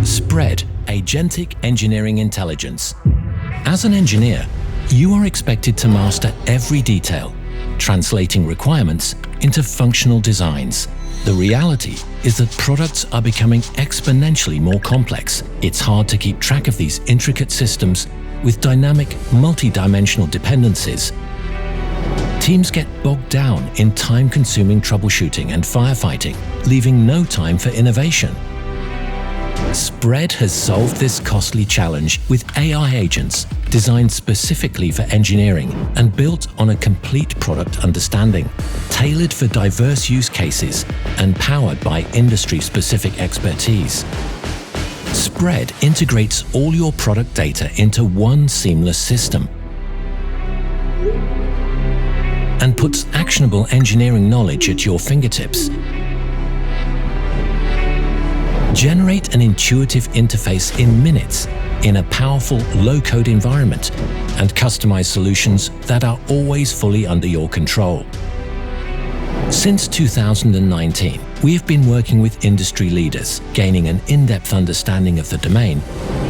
Spread Agentic Engineering Intelligence. As an engineer, you are expected to master every detail, translating requirements into functional designs. The reality is that products are becoming exponentially more complex. It's hard to keep track of these intricate systems with dynamic, multi-dimensional dependencies. Teams get bogged down in time-consuming troubleshooting and firefighting, leaving no time for innovation. Spread has solved this costly challenge with AI agents designed specifically for engineering and built on a complete product understanding, tailored for diverse use cases and powered by industry-specific expertise. Spread integrates all your product data into one seamless system and puts actionable engineering knowledge at your fingertips. Generate an intuitive interface in minutes in a powerful low-code environment and customize solutions that are always fully under your control. Since 2019, we have been working with industry leaders, gaining an in-depth understanding of the domain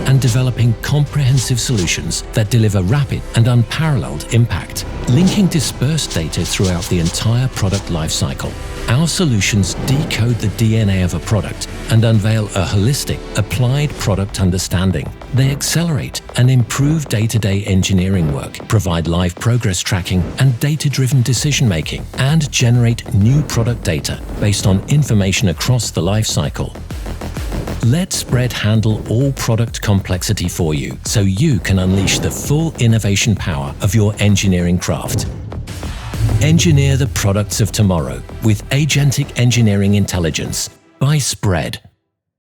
and developing comprehensive solutions that deliver rapid and unparalleled impact, linking dispersed data throughout the entire product lifecycle. Our solutions decode the DNA of a product and unveil a holistic, applied product understanding. They accelerate and improve day-to-day engineering work, provide live progress tracking and data-driven decision-making, and generate new product data based on information across the lifecycle. Let Spread handle all product complexity for you so you can unleash the full innovation power of your engineering craft. Engineer the products of tomorrow with Agentic Engineering Intelligence by Spread.